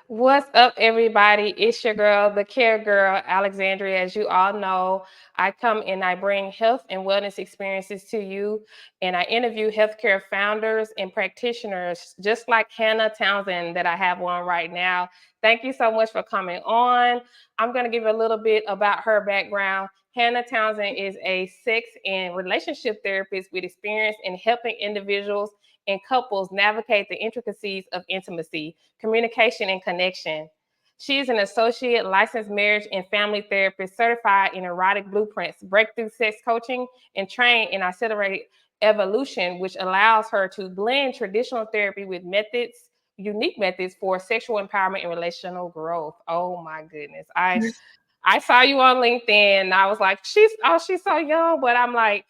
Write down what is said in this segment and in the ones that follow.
What's up, everybody? It's your girl, the care girl, Alexandria. As you all know, I come and I bring health and wellness experiences to you, and I interview healthcare founders and practitioners, just like Hannah Townsend, that I have on right now. Thank you so much for coming on. I'm going to give a little bit about her background. Hannah Townsend is a sex and relationship therapist with experience in helping individuals and couples navigate the intricacies of intimacy, communication, and connection. She is an associate licensed marriage and family therapist certified in erotic blueprints, breakthrough sex coaching, and trained in accelerated evolution, which allows her to blend traditional therapy with unique methods for sexual empowerment and relational growth. Oh my goodness. I saw you on LinkedIn and I was like, she's so young, but I'm like,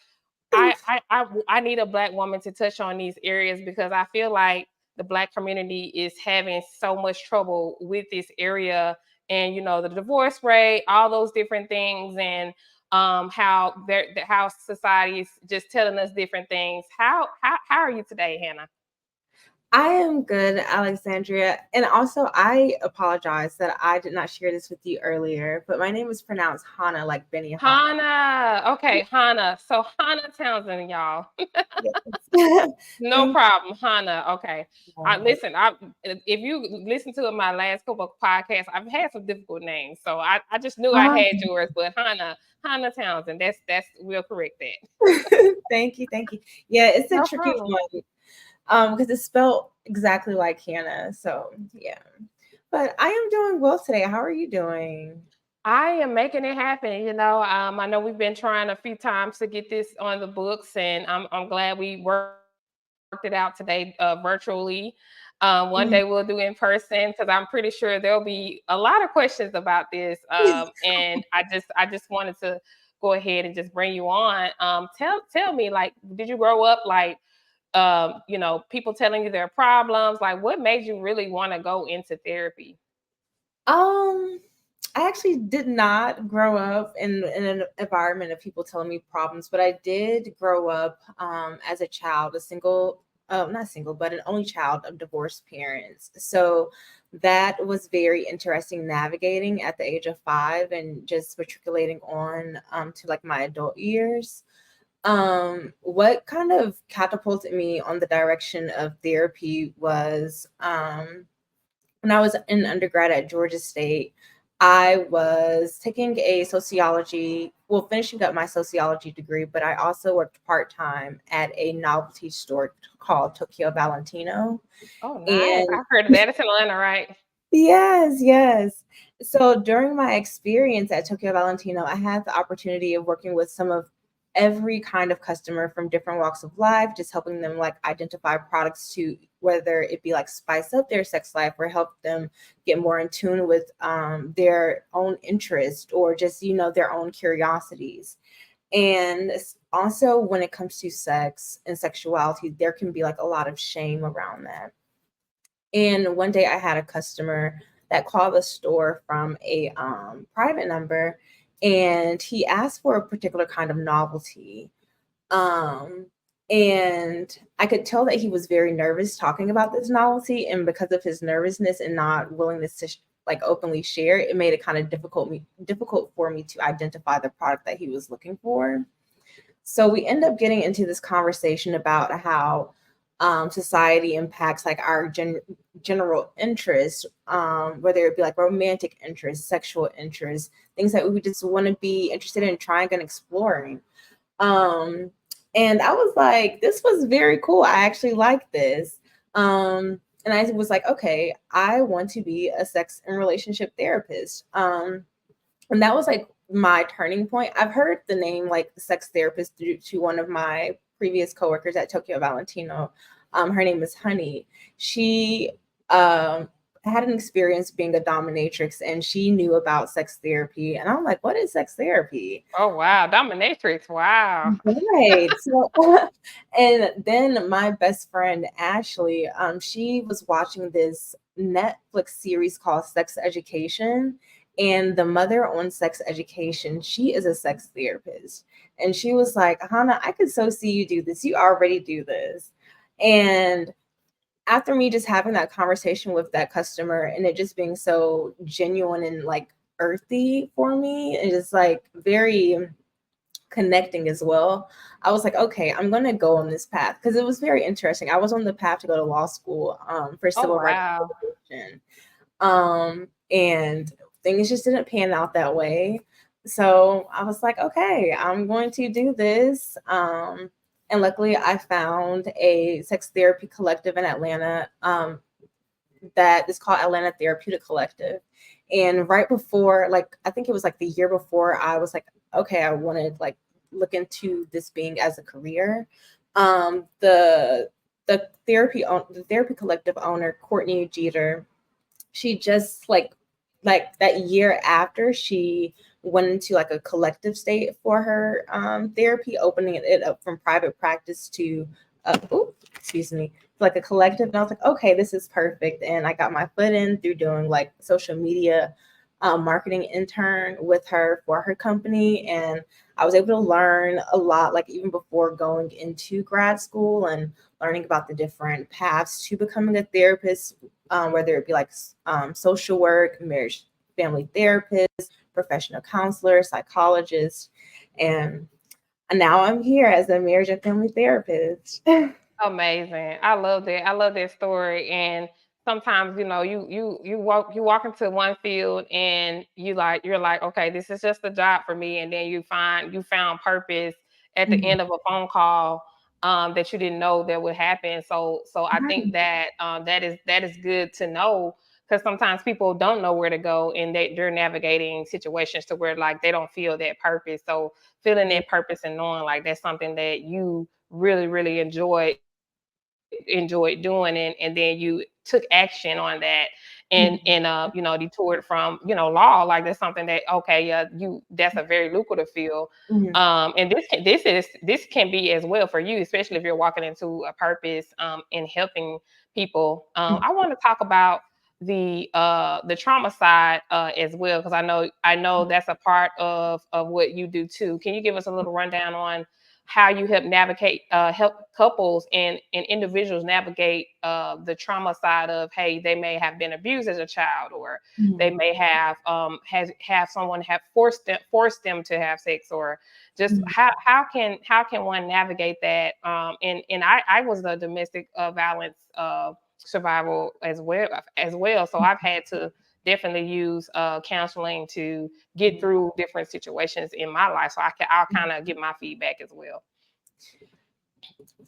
I need a Black woman to touch on these areas because I feel like the Black community is having so much trouble with this area, and the divorce rate, all those different things, and how society is just telling us different things. How are you today, Hannah? I am good, Alexandria. And also, I apologize that I did not share this with you earlier, but my name is pronounced Hana, like Benny Hanna. Hannah. Okay, Hannah. So Hannah Townsend, y'all. Yes. No Thank problem, Hannah. Okay. you. Listen, if you listen to my last couple of podcasts, I've had some difficult names. So I just knew I had yours, but Hannah Townsend, that's we'll correct that. Thank you. Thank you. Yeah, it's a No tricky problem. one because it's spelled exactly like Hannah. So, yeah. But I am doing well today. How are you doing? I am making it happen. I know we've been trying a few times to get this on the books, and I'm glad we worked it out today virtually. One day we'll do in person because I'm pretty sure there'll be a lot of questions about this. And I just wanted to go ahead and just bring you on. Tell me, like, did you grow up like, people telling you their problems? Like, what made you really want to go into therapy? Um, I actually did not grow up in an environment of people telling me problems, but I did grow up as a child, a single, not single, but an only child of divorced parents. So that was very interesting navigating at the age of 5 and just matriculating on to like my adult years. What kind of catapulted me on the direction of therapy was when I was in undergrad at Georgia State, I was taking a sociology, well, finishing up my sociology degree, but I also worked part time at a novelty store called Tokyo Valentino. Oh, nice. And I've heard of that. It's in Atlanta, right? yes, yes. So during my experience at Tokyo Valentino, I had the opportunity of working with some of every kind of customer from different walks of life, just helping them like identify products to whether it be like spice up their sex life or help them get more in tune with their own interest or just, their own curiosities. And also when it comes to sex and sexuality, there can be like a lot of shame around that. And one day I had a customer that called the store from a private number and he asked for a particular kind of novelty. Um, and I could tell that he was very nervous talking about this novelty. And because of his nervousness and not willingness to like openly share, it made it kind of difficult for me to identify the product that he was looking for. So we end up getting into this conversation about how society impacts like our general interests, whether it be like romantic interests, sexual interests, things that we just want to be interested in trying and exploring. Um, and I was like, this was very cool. I actually like this. And I was like, okay, I want to be a sex and relationship therapist. And that was like my turning point. I've heard the name like sex therapist due to one of my previous coworkers at Tokyo Valentino. Her name is Honey. She um, had an experience being a dominatrix and she knew about sex therapy. And I'm like, what is sex therapy? Oh, wow. Dominatrix. Wow. Right. So, and then my best friend Ashley, she was watching this Netflix series called Sex Education, and the mother on Sex Education, she is a sex therapist, and she was like, "Hannah, I could so see you do this. You already do this," and after me just having that conversation with that customer and it just being so genuine and like earthy for me and just like very connecting as well, I was like, okay, I'm going to go on this path because it was very interesting. I was on the path to go to law school for Oh, civil rights wow. litigation. And things just didn't pan out that way. So I was like, okay, I'm going to do this. And luckily, I found a sex therapy collective in Atlanta that is called Atlanta Therapeutic Collective. And right before, like, I think it was like the year before, I was like, okay, I wanted like look into this being as a career. The the therapy collective owner, Courtney Jeter, she just like that year after she went into like a collective state for her therapy, opening it up from private practice to excuse me, like a collective. And I was like, okay, this is perfect. And I got my foot in through doing like social media marketing intern with her for her company. And I was able to learn a lot, like even before going into grad school and learning about the different paths to becoming a therapist, whether it be like social work, marriage, family therapist, professional counselor, psychologist, and now I'm here as a marriage and family therapist. Amazing. I love that. I love that story. And sometimes, you walk into one field and you're like, okay, this is just a job for me. And then you found purpose at the Mhm. end of a phone call that you didn't know that would happen. So I think Right. that that is good to know, because sometimes people don't know where to go and they're navigating situations to where like they don't feel that purpose. So feeling Yeah. that purpose and knowing like that's something that you really, really enjoyed doing, and then you took action on that, Mhm. detoured from law. Like that's something that, okay, yeah, you that's a very lucrative field. Mhm. And this can be as well for you, especially if you're walking into a purpose in helping people. I want to talk about the trauma side as well, because I know that's a part of what you do too. Can you give us a little rundown on how you help couples and individuals navigate the trauma side of, hey, they may have been abused as a child, or they Mhm. may have someone have forced them to have sex, or just Mhm. how can one navigate that. And I was a domestic violence survival as well, so I've had to definitely use counseling to get through different situations in my life. So I'll kind of give my feedback as well.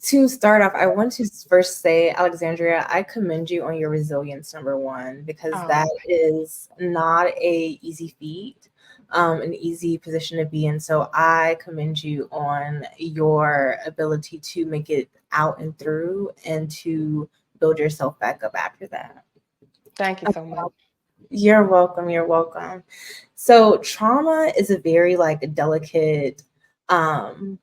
To start off, I want to first say, Alexandria, I commend you on your resilience, number one, because that Oh, is not a easy feat, an easy position to be in. So I commend you on your ability to make it out and through and to build yourself back up after that. thank you so much. You're welcome. You're welcome. So trauma is a very like um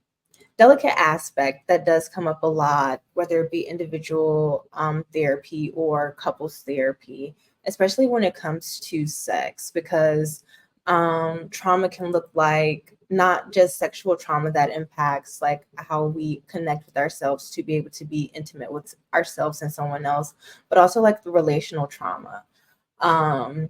delicate aspect that does come up a lot, whether it be individual therapy or couples therapy, especially when it comes to sex, because trauma can look like not just sexual trauma that impacts like how we connect with ourselves to be able to be intimate with ourselves and someone else, but also like the relational trauma. Um,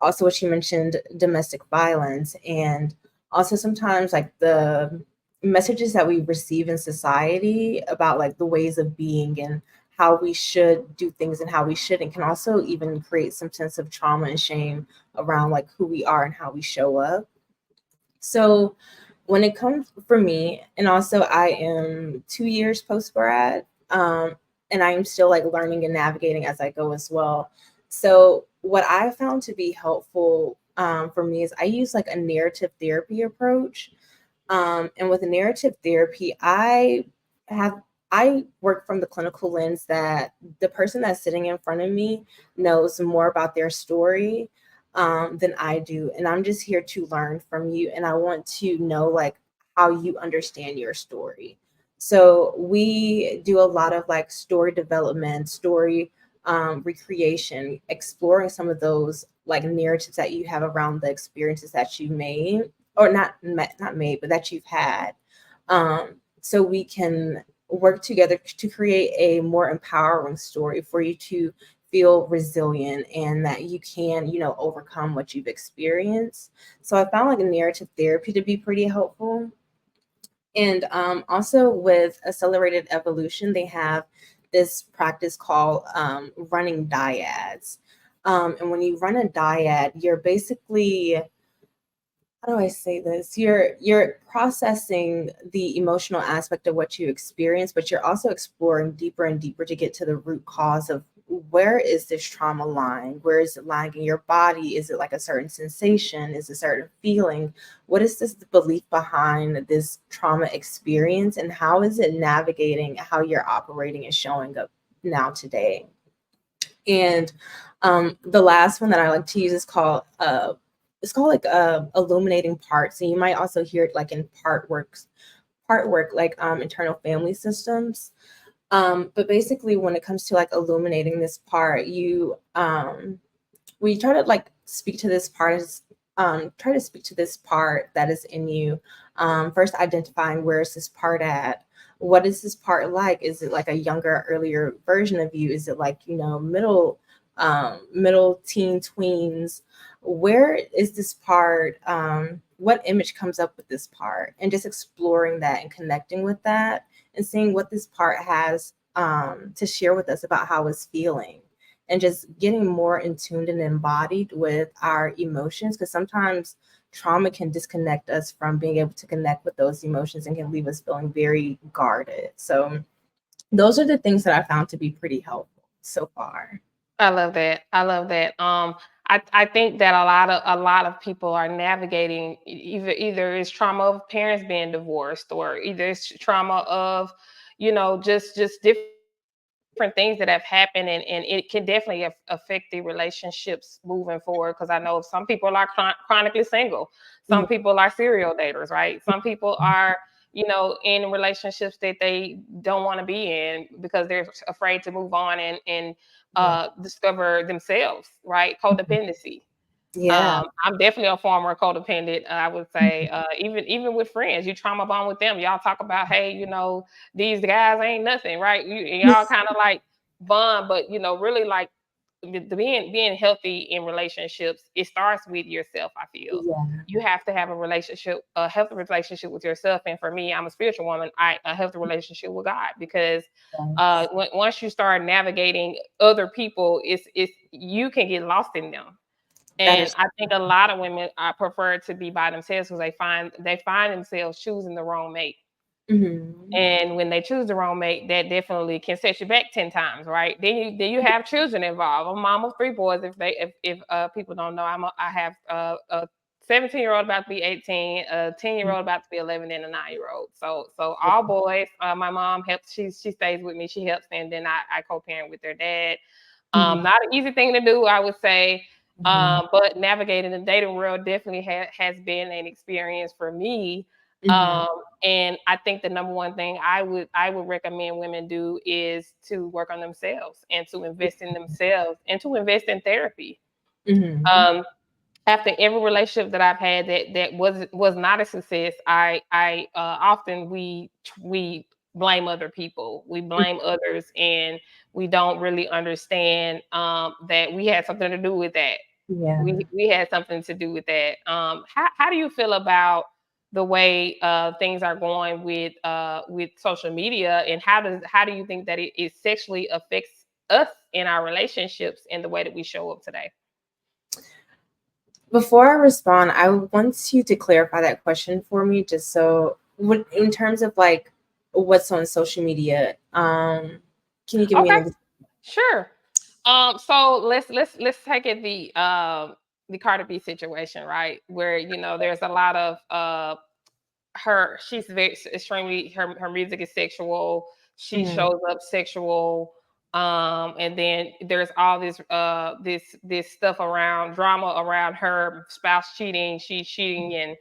Also, what you mentioned, domestic violence, and also sometimes like the messages that we receive in society about like the ways of being and how we should do things and how we shouldn't can also even create some sense of trauma and shame around like who we are and how we show up. So when it comes for me, and also I am 2 years post grad, and I am still like learning and navigating as I go as well. So what I found to be helpful for me is I use like a narrative therapy approach. And with narrative therapy, have I work from the clinical lens that the person that's sitting in front of me knows more about their story than I do, and I'm just here to learn from you, and I want to know like how you understand your story. So we do a lot of like story development, story recreation, exploring some of those like narratives that you have around the experiences that you made or not made, but that you've had. So we can work together to create a more empowering story for you to feel resilient and that you can, overcome what you've experienced. So I found like a narrative therapy to be pretty helpful. And also with accelerated evolution, they have this practice called running dyads. And when you run a dyad, you're basically, how do I say this? You're processing the emotional aspect of what you experience, but you're also exploring deeper and deeper to get to the root cause of where is this trauma lying? Where is it lying in your body? Is it like a certain sensation? Is it a certain feeling? What is this belief behind this trauma experience? And how is it navigating how you're operating and showing up now today? And the last one that I like to use is called it's called like illuminating parts. And you might also hear it like in part work like internal family systems. But basically when it comes to like illuminating this part, we try to like speak to this part try to speak to this part that is in you. First identifying where is this part at? What is this part like? Is it like a younger, earlier version of you? Is it like, middle teen tweens? Where is this part? What image comes up with this part? And just exploring that and connecting with that and seeing what this part has to share with us about how it's feeling, and just getting more in tuned and embodied with our emotions, because sometimes trauma can disconnect us from being able to connect with those emotions and can leave us feeling very guarded. So those are the things that I found to be pretty helpful so far. I love that. I love that. I think that a lot of people are navigating either it's trauma of parents being divorced, or either it's trauma of, just different things that have happened, and it can definitely affect the relationships moving forward. Because I know some people are chronically single, Mhm. some people are serial daters, right? Some people are, in relationships that they don't want to be in because they're afraid to move on and Yeah. discover themselves, right? Mhm. Codependency. Yeah. I'm definitely a former codependent. I would say, even with friends, you trauma bond with them. Y'all talk about, hey, these guys ain't nothing, right? Y'all kind of like bond, but really like the being healthy in relationships. It starts with yourself. I feel Yeah. you have to have a healthy relationship with yourself. And for me, I'm a spiritual woman. A healthy relationship with God, because Yes. once you start navigating other people, it's you can get lost in them. That And is. I think a lot of women prefer to be by themselves because they find themselves choosing the wrong mate. Mhm. And when they choose the wrong mate, that definitely can set you back 10 times, right? Then you have children involved. I'm a mom of three boys. If people don't know, I have a 17-year-old about to be 18, a 10-year-old about to be 11, and a 9-year-old. So all boys. My mom helps. She stays with me. She helps, and then I co-parent with their dad. Mhm. Not an easy thing to do, I would say. Mhm. But navigating the dating world definitely has been an experience for me. Mhm. Um, and I think the number one thing I would recommend women do is to work on themselves, and to invest in themselves, and to invest in therapy. Mhm. Um, After every relationship that I've had that was not a success, I often we blame other people, we blame others, and we don't really understand that we had something to do with that. Yeah. We had something to do with that. How do you feel about the way things are going with social media, and how do you think that it sexually affects us in our relationships and the way that we show up today? Before I respond, I want you to clarify that question for me, just so what in terms of like what's on social media. Can you give me Okay. an example? Sure. So let's take it the Carter B situation, right? Where there's a lot of she's very extremely her music is sexual. She Mhm. shows up sexual. And then there's all this stuff around drama around her spouse cheating, she's cheating,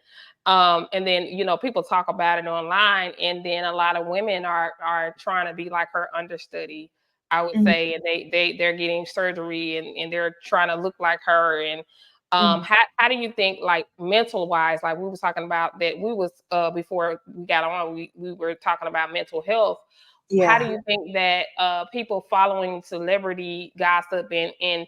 and then people talk about it online, and then a lot of women are trying to be like her understudy, I would Mhm. say, and they're getting surgery, and they're trying to look like her. And Mhm. how do you think, like, mental wise, like we was talking about that, we was before we got on, we were talking about mental health. how do Yeah. you think that people following celebrity gossip and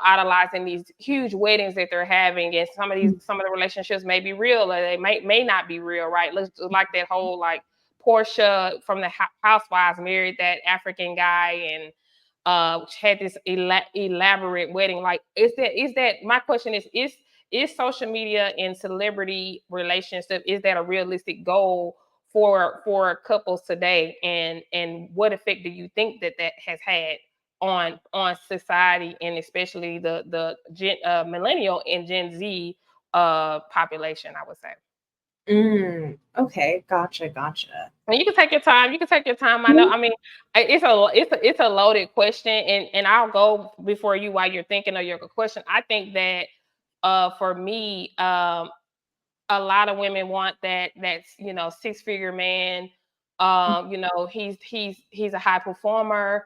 idolizing these huge weddings that they're having, and some of the relationships may be real or they may not be real, right? Let's like that whole like Portia from the Housewives married that African guy and had this elaborate wedding. Like, is that my question is social media and celebrity relationship, is that a realistic goal for couples today, and what effect do you think that has had on society, and especially the millennial and Gen Z population, I would say. Okay, gotcha. And you can take your time. You can take your time. I know. I mean, it's a loaded question, and I'll go before you while you're thinking of your question. I think that for me, a lot of women want that's 6-figure man. He's a high performer.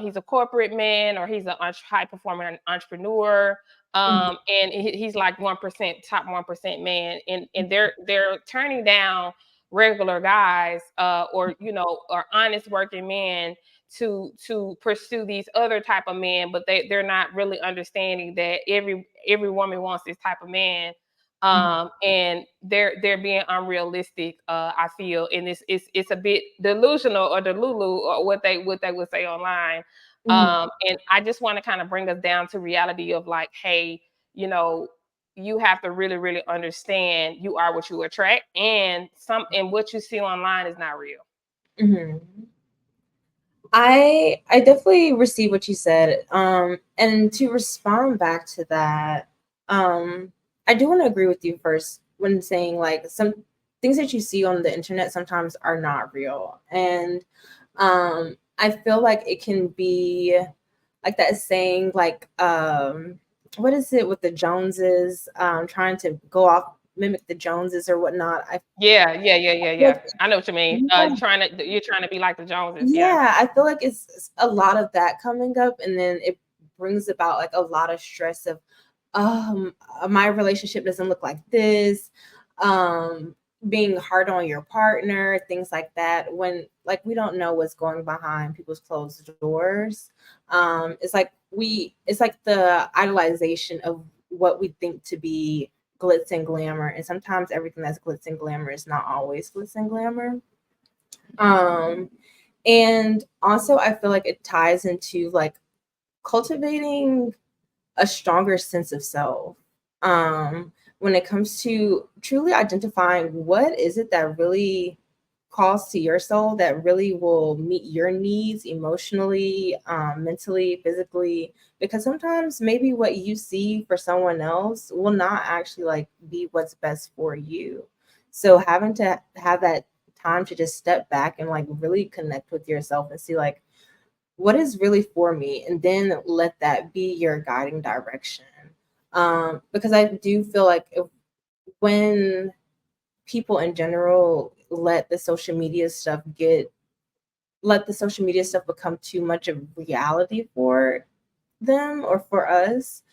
He's a corporate man, or he's a high performer and entrepreneur. Mhm, And he's like 1%, top 1% man, and they're turning down regular guys, or honest working men to pursue these other type of men, but they're not really understanding that every woman wants this type of man, mhm, and they're being unrealistic. I feel, and it's a bit delusional or delulu, or what they would say online. mhm, And I just want to kind of bring us down to reality of like, hey, you know, you have to really, really understand you are what you attract, and what you see online is not real. mhm. I definitely receive what you said. And to respond back to that, I do want to agree with you first when saying like some things that you see on the internet sometimes are not real. And I feel like it can be like that saying like what is it with the Joneses trying to go off mimic the Joneses or whatnot. I Yeah, yeah, yeah, yeah, feel yeah. I know what you mean. like You're trying to be like the Joneses. Yeah. yeah, I feel like it's a lot of that coming up, and then it brings about like a lot of stress of, my relationship doesn't look like this, um, being hard on your partner, things like that. When like we don't know what's going behind people's closed doors. It's like the idolization of what we think to be glitz and glamour, and sometimes everything that's glitz and glamour is not always glitz and glamour. Um, and also, I feel like it ties into like cultivating a stronger sense of self. When it comes to truly identifying what is it that really calls to your soul, that really will meet your needs emotionally, mentally, physically, because sometimes maybe what you see for someone else will not actually like be what's best for you. So having to have that time to just step back and like really connect with yourself and see like what is really for me, and then let that be your guiding direction. Because I do feel like when people in general let the social media stuff become too much of reality for them or for us,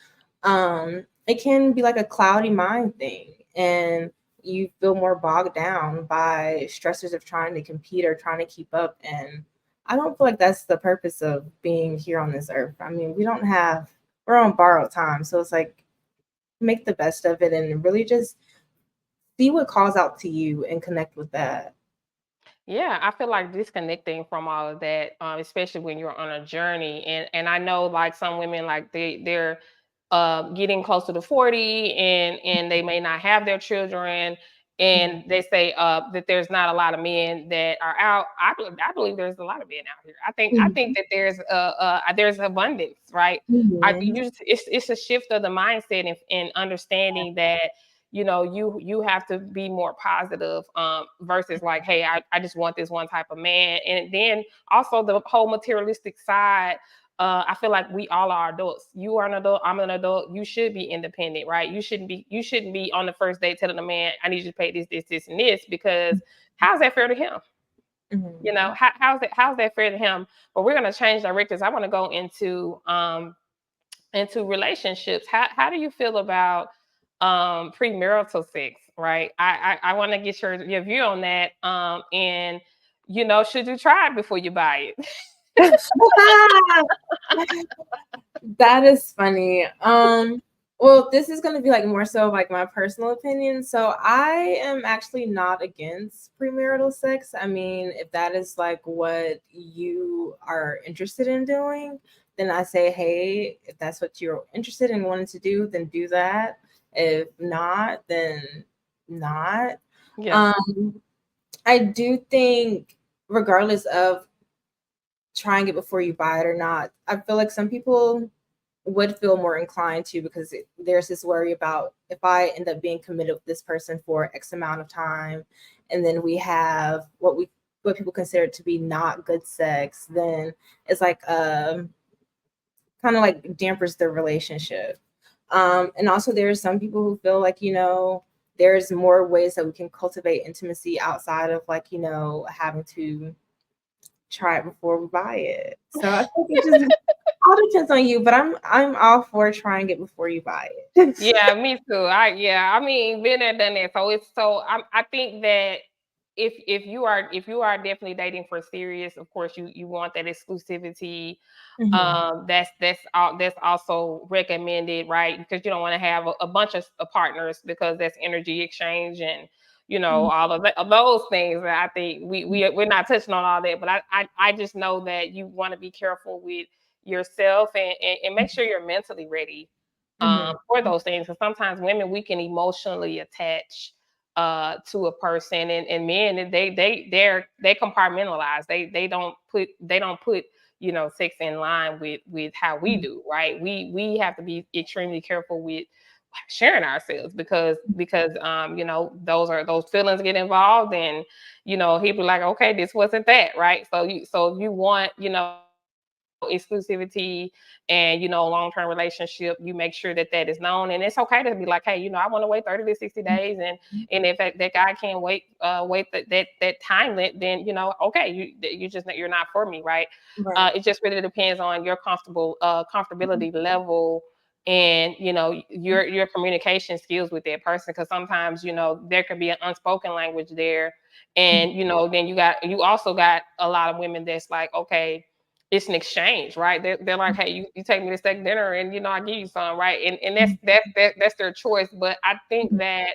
it can be like a cloudy mind thing, and you feel more bogged down by stressors of trying to compete or trying to keep up. And I don't feel like that's the purpose of being here on this earth. I mean, we're on borrowed time, so it's like make the best of it and really just see what calls out to you and connect with that. Yeah, I feel like disconnecting from all of that, especially when you're on a journey, and I know like some women, like they're getting closer to 40, and they may not have their children, and they say that there's not a lot of men that are out. I believe there's a lot of men out here. I think that there's abundance, right? Mhm. It's a shift of the mindset, and understanding that you have to be more positive, versus like, hey, I just want this one type of man. And then also the whole materialistic side. I feel like we all are adults. You are an adult, I'm an adult. You should be independent, right? You shouldn't be on the first date telling a man, I need you to pay this and this, because how's that fair to him? Mhm. How's that fair to him? But we're going to change directors. I want to go into relationships. How do you feel about premarital sex? Right. I want to get your view on that. And should you try it before you buy it? That is funny. Well, this is going to be like more so like my personal opinion. So I am actually not against premarital sex. I mean, if that is like what you are interested in doing, then I say, hey, if that's what you're interested in wanting to do, then do that. If not, then not. Yeah. Um, I do think, regardless of trying it before you buy it or not, I feel like some people would feel more inclined to, because there's this worry about, if I end up being committed with this person for X amount of time, and then we have what people consider to be not good sex, then it's like kind of like dampers the relationship. And also there's some people who feel like, there's more ways that we can cultivate intimacy outside of like, having to try it before we buy it. So I think it just all depends on you, but I'm all for trying it before you buy it. Yeah, me too. I mean, been there, done that. I think that if you are definitely dating for serious, of course you want that exclusivity. Mhm, That's also recommended, right? Because you don't want to have a bunch of partners, because that's energy exchange and mhm, all of those things. And I think we're not touching on all that, but I just know that you want to be careful with yourself, and make sure you're mentally ready mhm, for those things. Because sometimes women, we can emotionally attach to a person, and men, they compartmentalize. They don't put sex in line with how we mhm, do, right? We have to be extremely careful with sharing ourselves, because those feelings get involved, and he'd be like, okay, this wasn't that, right? So if you want exclusivity and long-term relationship, you make sure that is known. And it's okay to be like, hey, I want to wait 30 to 60 days, and if that guy can't wait that time, then okay, you're not for me, right? right. It just really depends on your comfortability level, and your communication skills with that person, because sometimes there could be an unspoken language there. Mhm, And then you also got a lot of women that's like, okay, it's an exchange, right? They're like, hey, you take me to steak dinner, and I give you some, right? And that's mhm, that's their choice. But I think that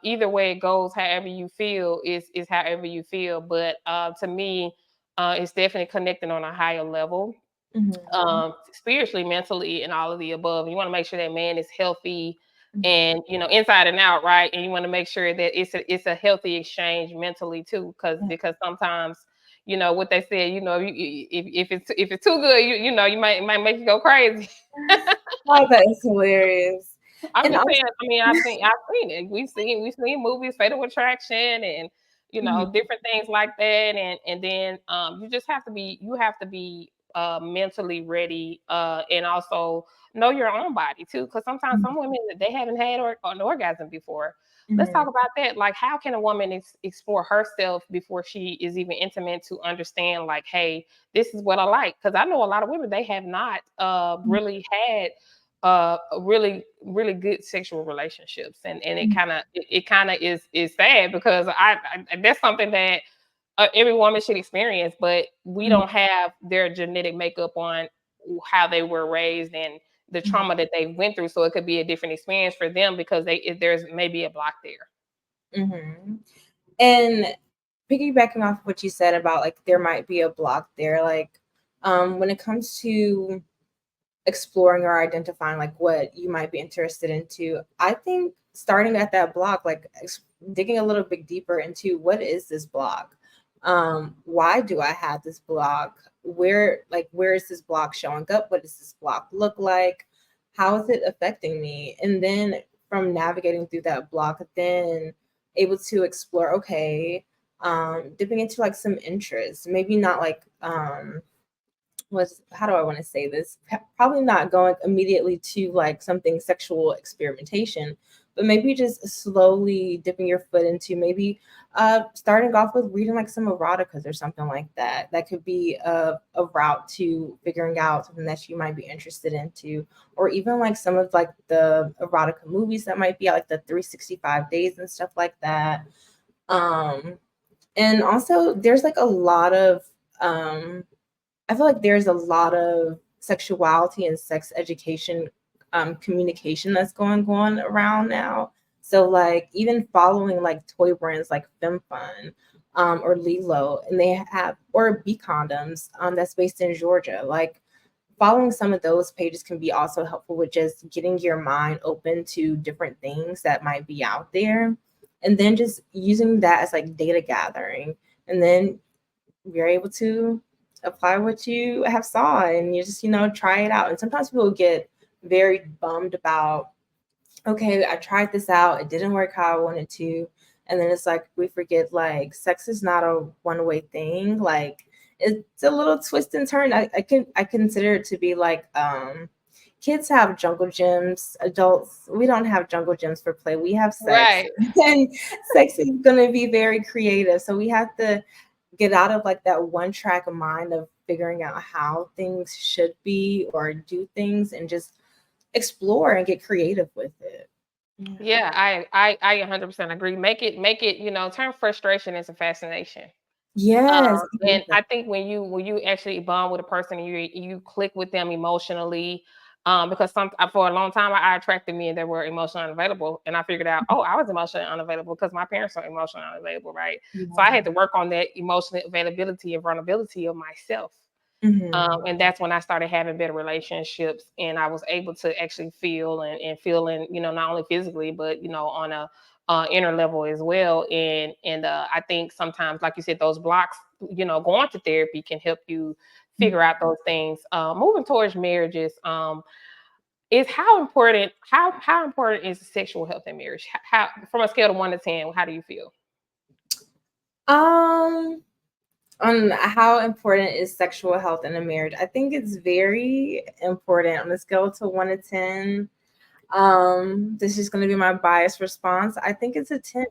either way it goes, however you feel is however you feel. But to me, it's definitely connecting on a higher level, mhm, spiritually, mentally, and all of the above. You want to make sure that man is healthy, mhm, and inside and out, right? And you want to make sure that it's a healthy exchange mentally too, because sometimes what they said, if it's too good, you might make you go crazy. oh, that is hilarious. I'm And just also saying. I mean, I've seen it. We've seen movies, Fatal Attraction, and mhm, different things like that. And then you just have to be mentally ready, and also know your own body too. Because sometimes mhm, some women, they haven't had an orgasm before. Let's mhm, talk about that. Like, how can a woman explore herself before she is even intimate, to understand, like, hey, this is what I like? Because I know a lot of women, they have not really had really really good sexual relationships, and it mhm, kind of is sad, because that's something that every woman should experience, but we mhm, don't have their genetic makeup on how they were raised and the mhm, trauma that they went through, so it could be a different experience for them, because there's maybe a block there. mhm. And piggybacking off what you said about like there might be a block there, like when it comes to exploring or identifying like what you might be interested into, I think starting at that block, like digging a little bit deeper into what is this block, why do I have this block, where is this block showing up, what does this block look like, how is it affecting me, and then from navigating through that block, then able to explore, okay, dipping into like some interests, maybe not like was how do I want to say this? Probably not going immediately to like something sexual experimentation, but maybe just slowly dipping your foot into maybe starting off with reading like some eroticas or something like that. That could be a route to figuring out something that you might be interested into, or even like some of like the erotica movies that might be out, like the 365 days and stuff like that. Um, And also there's like a lot of I feel like there's a lot of sexuality and sex education communication that's going on around now. So like even following like toy brands like FemFun or Lilo, and they have or B condoms that's based in Georgia. Like following some of those pages can be also helpful with just getting your mind open to different things that might be out there, and then just using that as like data gathering, and then you're able to apply what you have saw, and you just try it out. And sometimes people get very bummed about, okay, I tried this out, it didn't work how I wanted to. And then it's like we forget, like, sex is not a one-way thing. Like, it's a little twist and turn. I consider it to be like kids have jungle gyms, adults, we don't have jungle gyms for play, we have sex. Right. And sex is going to be very creative, so we have to get out of like that one track of mind of figuring out how things should be or do things, and just explore and get creative with it. Yeah, I 100% agree. Make it, turn frustration into fascination. Yes. And I think when you actually bond with a person and you click with them emotionally, because for a long time I attracted men that were emotionally unavailable, and I figured out, oh, I was emotionally unavailable because my parents are emotionally unavailable, right? So I had to work on that emotional availability and vulnerability of myself. Mhm. And that's when I started having better relationships, and I was able to actually feel and feel, and not only physically, but on a inner level as well. And I think sometimes, like you said, those blocks, going to therapy can help you figure out those things. Moving towards marriages, is how important how important is sexual health in marriage? How, from a scale of 1 to 10, how do you feel? Um, on how important is sexual health in a marriage? I think it's very important on a scale to 1 to 10. This is going to be my biased response. I think it's a 10.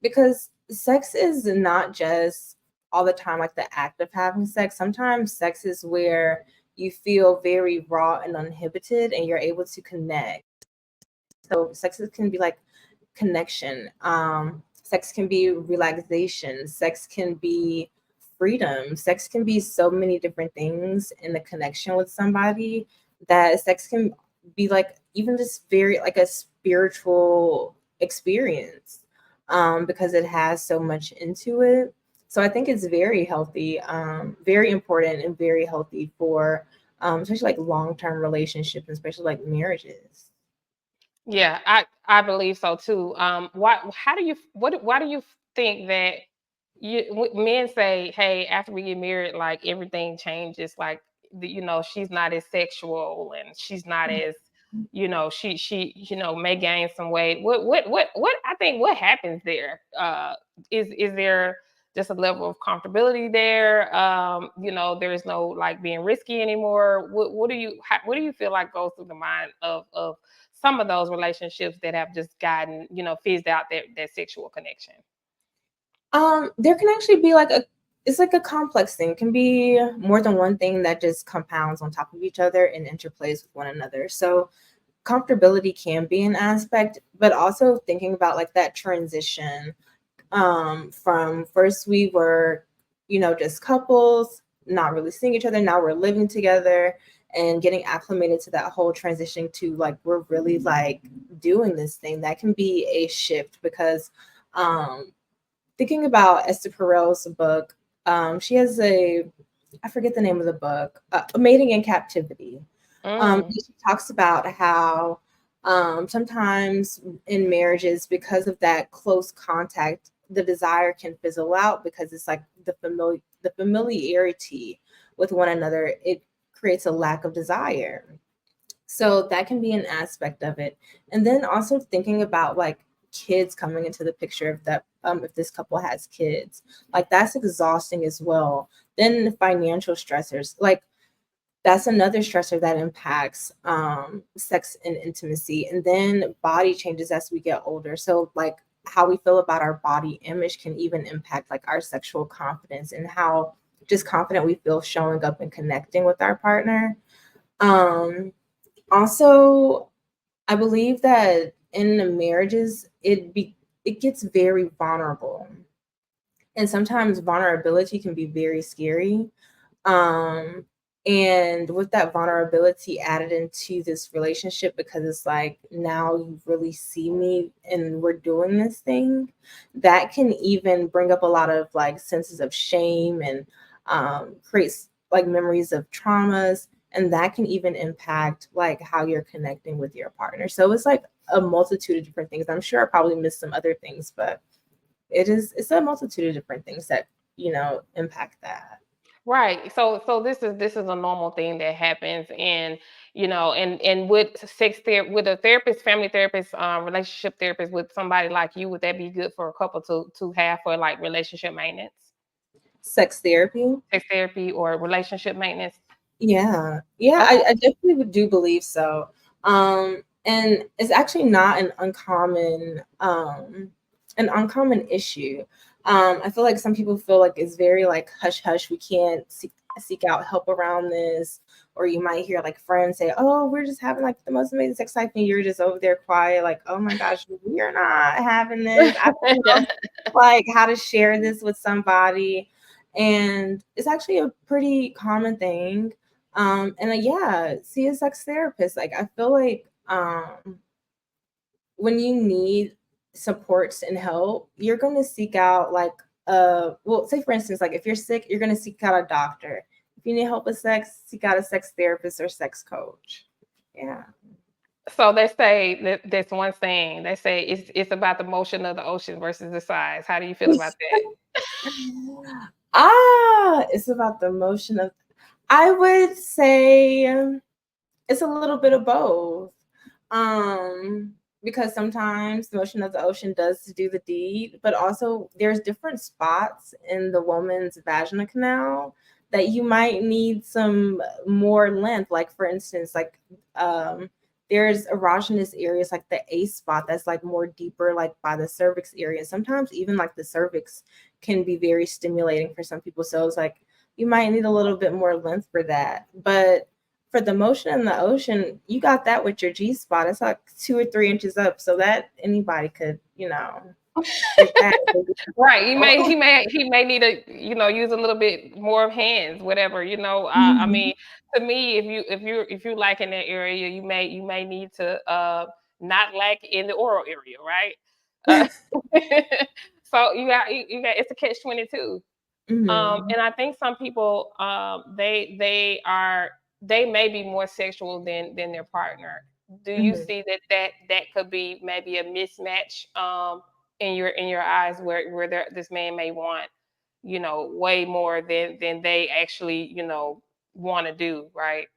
Because sex is not just all the time like the act of having sex. Sometimes sex is where you feel very raw and uninhibited, and you're able to connect. So can be like connection. Sex can be relaxation. Sex can be freedom. Sex can be so many different things in the connection with somebody, that sex can be like even just very like a spiritual experience, because it has so much into it. So I think it's very healthy, very important, and very healthy for especially like long-term relationships, especially like marriages. Yeah, I believe so too. Why? How do you? What? Why do you think that men say, "Hey, after we get married, like everything changes. Like, she's not as sexual, and she's not as, she may gain some weight." What? I think what happens there? Is there just a level of comfortability there? There's no like being risky anymore. What do you feel like goes through the mind of some of those relationships that have just gotten, fizzed out that sexual connection? There can actually be like it's like a complex thing. It can be more than one thing that just compounds on top of each other and interplays with one another. So comfortability can be an aspect, but also thinking about like that transition, from first we were, just couples, not really seeing each other. Now we're living together and getting acclimated to that whole transition to like we're really like doing this thing. That can be a shift because um thinking about Esther Perel's book, she has I forget the name of the book, Mating in Captivity. Mm, She talks about how sometimes in marriages, because of that close contact, the desire can fizzle out because it's like the familiarity with one another. It creates a lack of desire. So that can be an aspect of it. And then also thinking about like kids coming into the picture, if this couple has kids, like that's exhausting as well. Then the financial stressors, like that's another stressor that impacts sex and intimacy. And then body changes as we get older. So like how we feel about our body image can even impact like our sexual confidence and how just confident we feel showing up and connecting with our partner. Um, Also, I believe that in the marriages, it gets very vulnerable. And sometimes vulnerability can be very scary. Um, and with that vulnerability added into this relationship, because it's like, now you really see me and we're doing this thing, that can even bring up a lot of like senses of shame and creates like memories of traumas. And that can even impact like how you're connecting with your partner. So it's like a multitude of different things. I'm sure I probably missed some other things, but it's a multitude of different things that, impact that. Right. So this is a normal thing that happens, and and with with a therapist, family therapist, relationship therapist, with somebody like you, would that be good for a couple to have for like relationship maintenance, Sex therapy. sex therapy, or relationship maintenance? Yeah. Yeah, Okay. I definitely do believe so. And it's actually not an uncommon issue. I feel like some people feel like it's very like hush hush. We can't seek out help around this. Or you might hear like friends say, "Oh, we're just having like the most amazing sex life," and you're just over there quiet, like, "Oh my gosh, we're not having this. I don't know like how to share this with somebody." And it's actually a pretty common thing. And yeah, see a sex therapist. Like, I feel like when you need supports and help, you're gonna seek out like well, say for instance, like if you're sick, you're gonna seek out a doctor. If you need help with sex, seek out a sex therapist or sex coach. Yeah. So they say that that's one thing. They say it's about the motion of the ocean versus the size. How do you feel about that? It's about the emotion of, I would say, it's a little bit of both. Um, because sometimes the motion of the ocean does do the deed, but also there's different spots in the woman's vaginal canal that you might need some more length. Like for instance, like there's erogenous areas like the A spot that's like more deeper, like by the cervix area. Sometimes even like the cervix can be very stimulating for some people. So it's like you might need a little bit more length for that. But for the motion in the ocean, you got that with your G spot. It's like 2 or 3 inches up, so that anybody could, get that. Right. He may need to, use a little bit more of hands, whatever, I Mhm, mean, to me, if you like in that area, you may need to not lack in the oral area, right? Uh, so you got it's a catch 22. mhm, And I think some people, they may be more sexual than their partner. Do you mhm, see that could be maybe a mismatch, in your eyes, where this man may want, way more than they actually, want to do, right?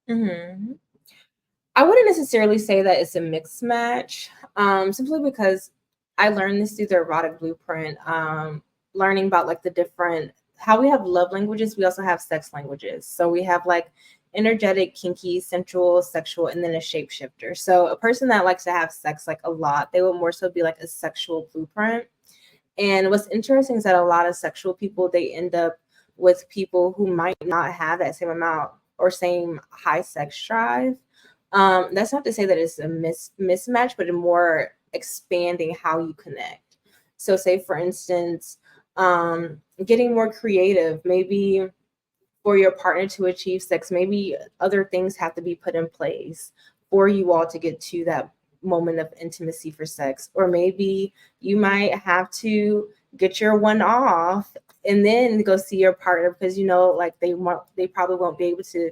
mhm. I wouldn't necessarily say that it's a mixed match, simply because I learned this through the erotic blueprint. Learning about like the different, how we have love languages, we also have sex languages. So we have like energetic, kinky, sensual, sexual, and then a shapeshifter. So a person that likes to have sex like a lot, they would more so be like a sexual blueprint. And what's interesting is that a lot of sexual people, they end up with people who might not have that same amount or same high sex drive. That's not to say that it's a mismatch, but a more expanding how you connect. So, say for instance, getting more creative, maybe for your partner to achieve sex, maybe other things have to be put in place for you all to get to that moment of intimacy for sex. Or maybe you might have to get your one off and then go see your partner, because like they probably won't be able to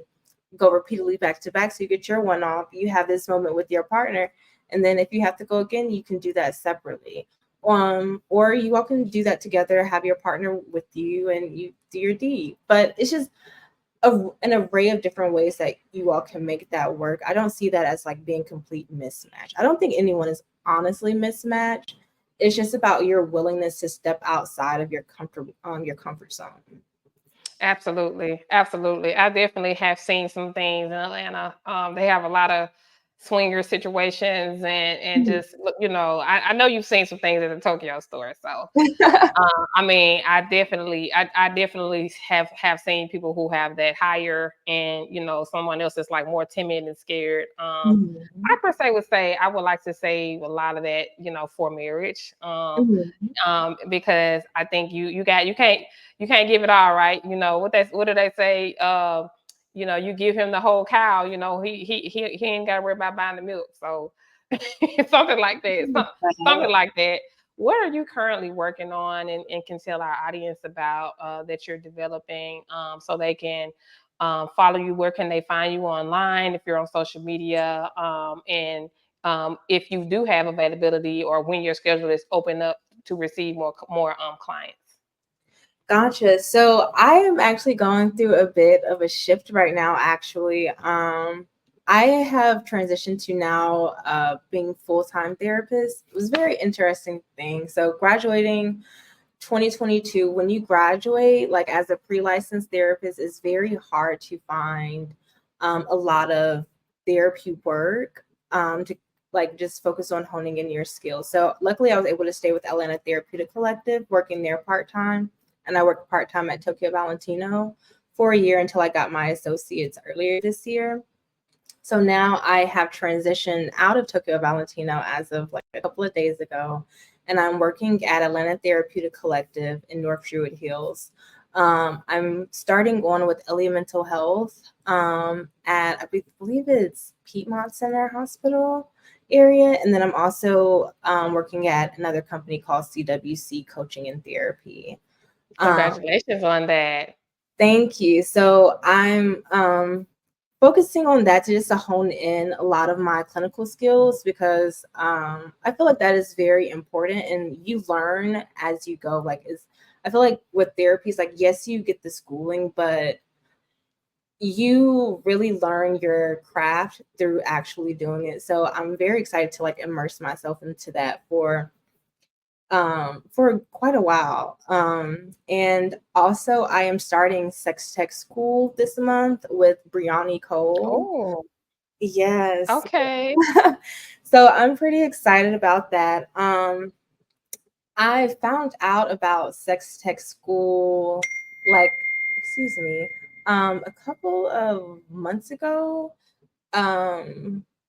go repeatedly back to back. So you get your one off, you have this moment with your partner, and then if you have to go again, you can do that separately. Or you all can do that together, have your partner with you, and you do your deed. But it's just an array of different ways that you all can make that work. I don't see that as like being complete mismatch. I don't think anyone is honestly mismatched. It's just about your willingness to step outside of your comfort zone. Absolutely, absolutely. I definitely have seen some things in Atlanta. They have a lot of swinger situations and just you know, I know you've seen some things at the Tokyo store, so I mean, I definitely have seen people who have that higher, and you know, someone else is like more timid and scared. I Mhm. per se would say I would like to save a lot of that, you know, for marriage. Mhm. Because I think you can't give it all, right. You know what do they say? You know, you give him the whole cow. You know, he ain't got to worry about buying the milk. So something like that. Something like that. What are you currently working on, and can tell our audience about that you're developing, so they can follow you? Where can they find you online if you're on social media? And if you do have availability, or when your schedule is open up to receive more clients. Gotcha. So I am actually going through a bit of a shift right now, actually. I have transitioned to now being full-time therapist. It was a very interesting thing. So graduating 2022, when you graduate, like as a pre-licensed therapist, it's very hard to find a lot of therapy work to like just focus on honing in your skills. So luckily I was able to stay with Atlanta Therapeutic Collective, working there part-time, and I worked part-time at Tokyo Valentino for a year until I got my associates earlier this year. So now I have transitioned out of Tokyo Valentino as of like a couple of days ago, and I'm working at Atlanta Therapeutic Collective in North Druid Hills. I'm starting on with elemental health at I believe it's Piedmont Center Hospital area, and then I'm also working at another company called CWC Coaching and Therapy. Um, Congratulations on that. Thank you. So I'm focusing on that to just to hone in a lot of my clinical skills because I feel like that is very important and you learn as you go. Like is I feel like with therapies, like yes, you get the schooling, but you really learn your craft through actually doing it. So I'm very excited to like immerse myself into that for quite a while. And also, I am starting sex tech school this month with Brianni Cole. Oh, Yes. okay. So I'm pretty excited about that. I found out about sex tech school, like, excuse me, a couple of months ago,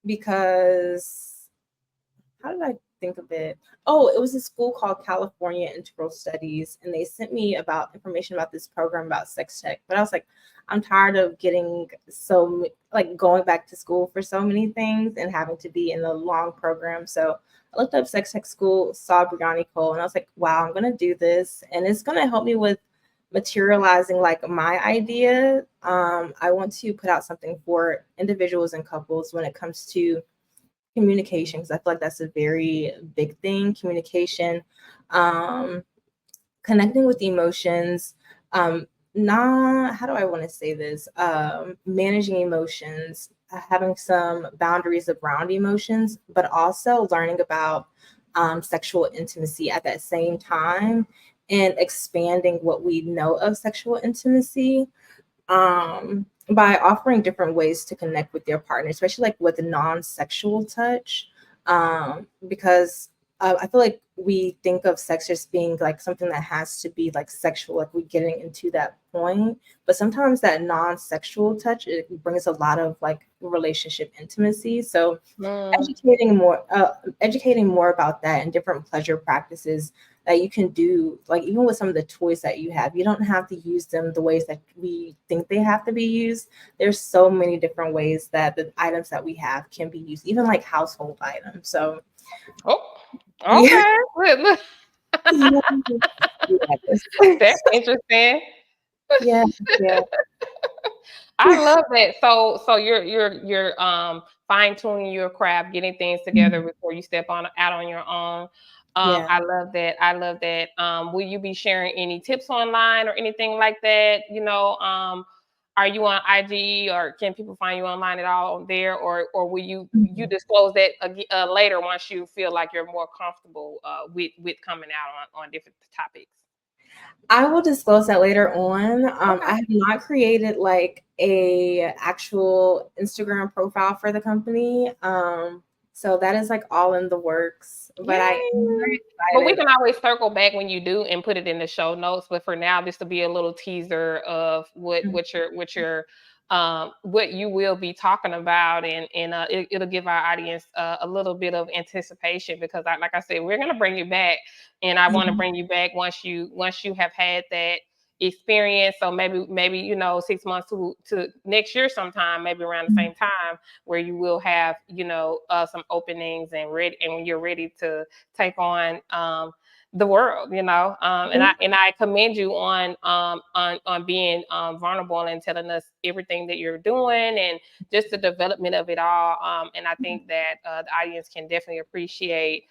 because how did I think of it? Oh, it was a school called California Integral Studies, and they sent me about information about this program about sex tech. But I was like, I'm tired of getting like going back to school for so many things and having to be in a long program. So I looked up sex tech school, saw Brianni Cole, and I was like, wow, I'm gonna do this, and it's gonna help me with materializing like my idea. I want to put out something for individuals and couples when it comes to communication because I feel like that's a very big thing. Communication, um, connecting with emotions, not how do I want to say this? Managing emotions, having some boundaries around emotions, but also learning about sexual intimacy at that same time and expanding what we know of sexual intimacy by offering different ways to connect with your partner, especially like with non-sexual touch. Because I feel like we think of sex just being like something that has to be like sexual, like we're getting into that point. But sometimes that non-sexual touch it brings a lot of like relationship intimacy. So Mm. educating more about that and different pleasure practices that you can do, like even with some of the toys that you have, you don't have to use them the ways that we think they have to be used. There's so many different ways that the items that we have can be used, even like household items. So Oh, yeah. okay. Look, Yes. that's interesting. Yeah, yeah. I love that. So you're fine tuning your craft, getting things together Mhm. before you step on out on your own. Yeah. I love that. I love that. Will you be sharing any tips online or anything like that? You know, are you on IG, or can people find you online at all there, or will you Mhm. disclose that later once you feel like you're more comfortable with coming out on different topics? I will disclose that later on. Okay. I have not created like a actual Instagram profile for the company. So that is like all in the works, but I am Yay. very But we excited. can always circle back when you do and put it in the show notes. But for now, this will be a little teaser of what you will be talking about, and it'll give our audience a little bit of anticipation because, like I said, we're gonna bring you back, and I want to Mhm. bring you back once you have had that experience. So maybe 6 months to next year sometime, maybe around the same time, where you will have some openings and when you're ready to take on the world, and I commend you on being vulnerable and telling us everything that you're doing and just the development of it all. And I think that the audience can definitely appreciate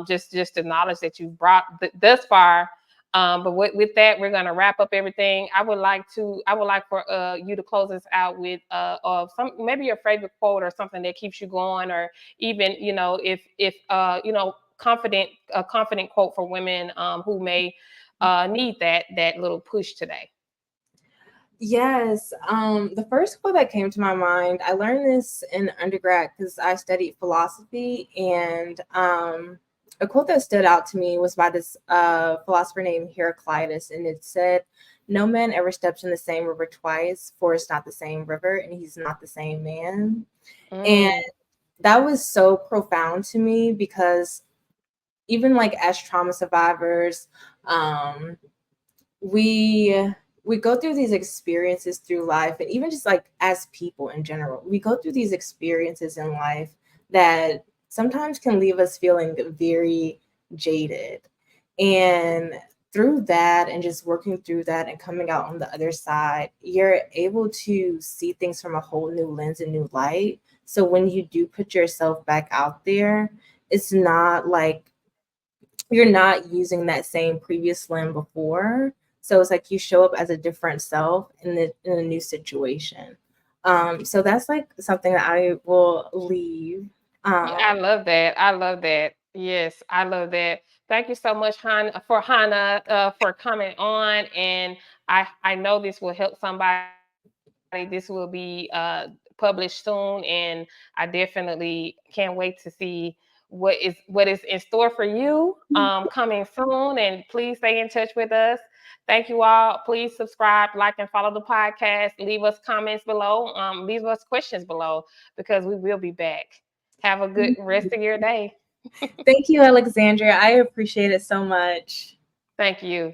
just the knowledge that you've brought thus far. But with that, we're gonna wrap up everything. I would like for you to close us out with of some maybe your favorite quote or something that keeps you going, or even if a confident quote for women who may need that little push today. Yes. The first quote that came to my mind, I learned this in undergrad because I studied philosophy, and a quote that stood out to me was by this philosopher named Heraclitus, and it said, "No man ever steps in the same river twice, for it's not the same river, and he's not the same man." And Mm, that was so profound to me because even like as trauma survivors, um, we we go through these experiences through life, and even just like as people in general, we go through these experiences in life that sometimes can leave us feeling very jaded. And through that, and just working through that and coming out on the other side, you're able to see things from a whole new lens and new light. So when you do put yourself back out there, it's not like you're not using that same previous lens before. So it's like you show up as a different self in a new situation. So that's like something that I will leave. yeah, I Um, love that. I love that. Yes, I love that. Thank you so much, Hannah, for coming on. And I know this will help somebody. This will be published soon, and I definitely can't wait to see what is in store for you coming soon. And please stay in touch with us. Thank you all. Please subscribe, like, and follow the podcast. Leave us comments below. Leave us questions below because we will be back. Have a good rest of your day. Thank you, Alexandria. I appreciate it so much. Thank you.